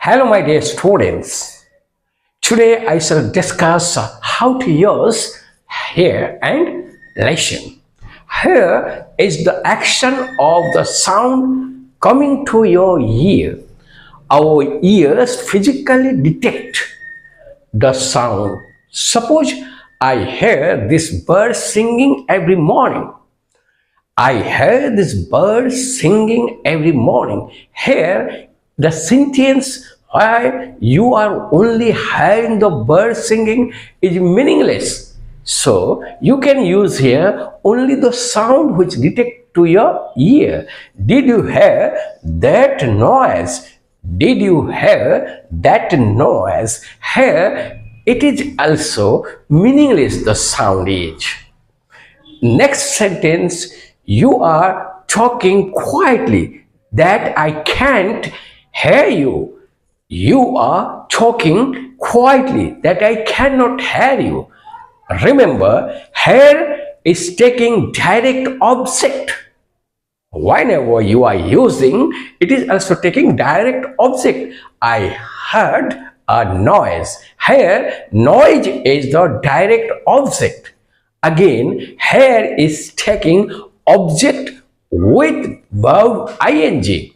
Hello, my dear students. Today I shall discuss how to use hear and listen. Hear is the action of the sound coming to your ear. Our ears physically detect the sound. Suppose I hear this bird singing every morning. I hear this bird singing every morning. Here, the sentence where you are only hearing the bird singing is meaningless. So, you can use here only the sound which detect to your ear. Did you hear that noise? Did you hear that noise? Here, it is also meaningless, the sound is. Next sentence, you are talking quietly that I can't hear you. You are talking quietly that I cannot hear you. Remember, hear is taking direct object. Whenever you are using, it is also taking direct object. I heard a noise. Here, noise is the direct object. Again, here is taking object with verb ing.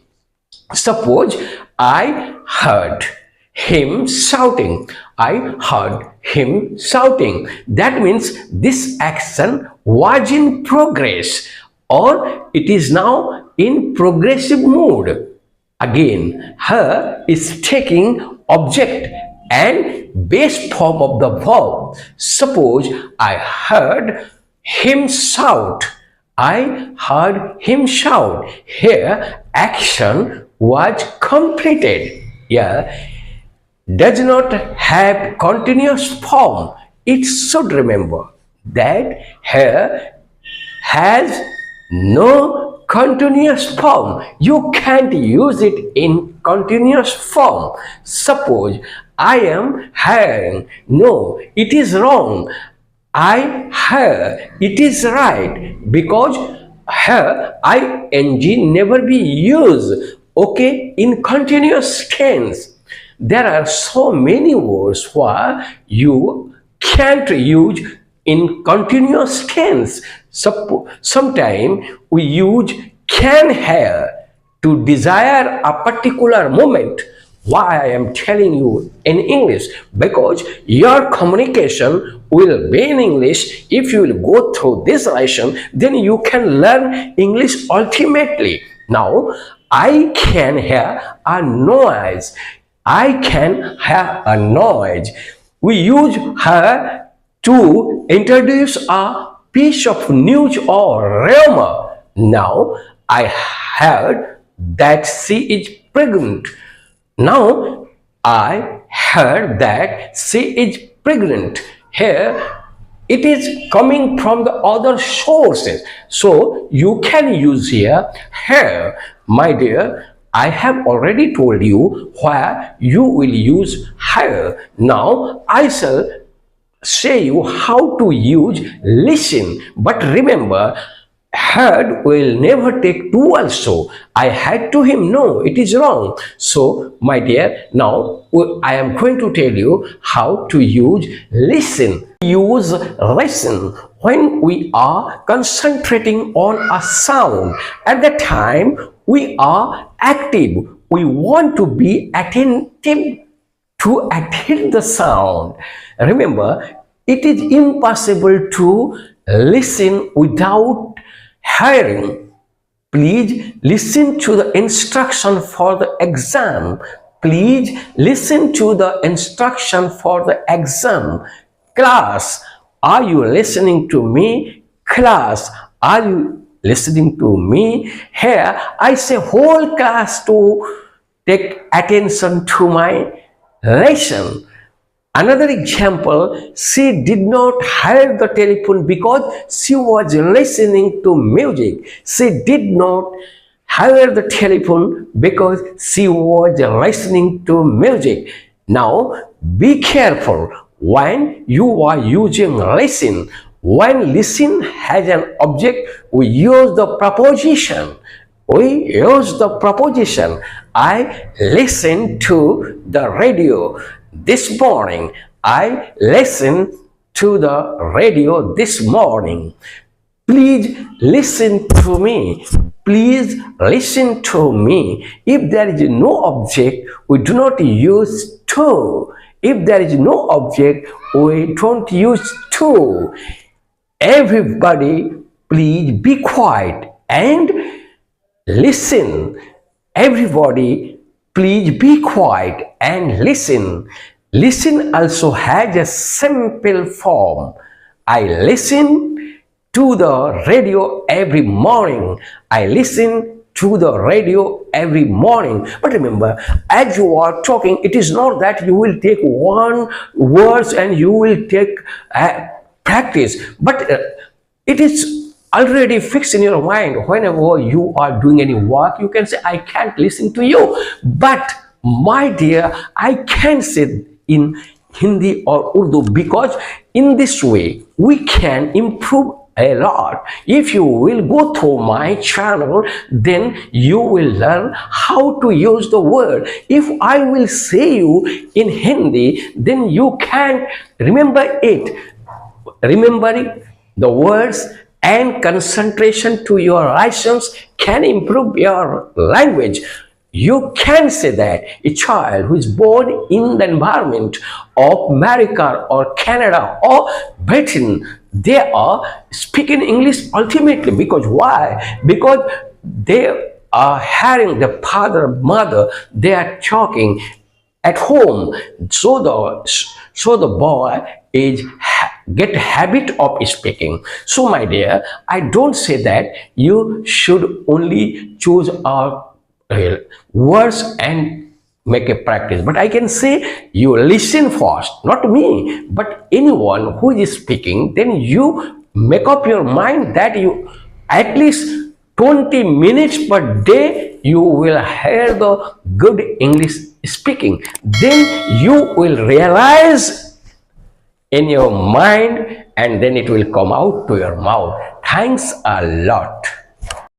Suppose I heard him shouting. I heard him shouting. That means this action was in progress or it is now in progressive mode. Again, her is taking object and base form of the verb. Suppose I heard him shout. I heard him shout. Here, action was completed. Yeah, does not have continuous form. It should remember that here has no continuous form. You can't use it in continuous form. Suppose I am hearing. No, it is wrong. I hear. It is right because hear ing never be used. Okay, in continuous tense. There are so many words where you can't use in continuous tense. Sometimes we use can hear to desire a particular moment. Why I am telling you in English? Because your communication will be in English. If you will go through this lesson, then you can learn English ultimately. Now, I can hear a noise. I can hear a noise. We use her to introduce a piece of news or rumor. Now, I heard that she is pregnant. Now, I heard that she is pregnant. Here, it is coming from the other sources. So, you can use here, my dear. I have already told you where you will use here. Now, I shall say you how to use listen. But remember, heard will never take to also. I had to him. No, it is wrong. So, my dear, now I am going to tell you how to use listen. Use listen when we are concentrating on a sound. At the time, we are active. We want to be attentive to attend the sound. Remember, it is impossible to listen without hearing. Please listen to the instruction for the exam. Please listen to the instruction for the exam. Class, are you listening to me? Class, are you listening to me? Here, I say whole class to take attention to my lesson. Another example, she did not hear the telephone because she was listening to music. She did not hear the telephone because she was listening to music. Now, be careful when you are using listen. When listen has an object, we use the preposition. we use the preposition. I listened to the radio this morning. I listened to the radio this morning. Please listen to me. Please listen to me. If there is no object, we do not use to. If there is no object, we don't use to. Everybody, please be quiet and listen. Everybody, please be quiet and listen. Listen also has a simple form. I listen to the radio every morning. I listen to the radio every morning. But remember, as you are talking, it is not that you will take one words and you will take practice, but it is already fixed in your mind. Whenever you are doing any work, you can say, I can't listen to you. But my dear, I can say in Hindi or Urdu, because in this way we can improve a lot. If you will go through my channel, then you will learn how to use the word. If I will say you in Hindi, then you can remember it. Remembering the words and concentration to your license can improve your language. You can say that a child who is born in the environment of America or Canada or Britain, they are speaking English ultimately. Because why? Because they are hearing the father, mother, they are talking at home. So the boy is get habit of speaking. So my dear, I don't say that you should only choose our words and make a practice, but I can say you listen first, not me, but anyone who is speaking. Then you make up your mind that you at least 20 minutes per day you will hear the good English speaking. Then you will realize in your mind and then it will come out to your mouth. Thanks a lot.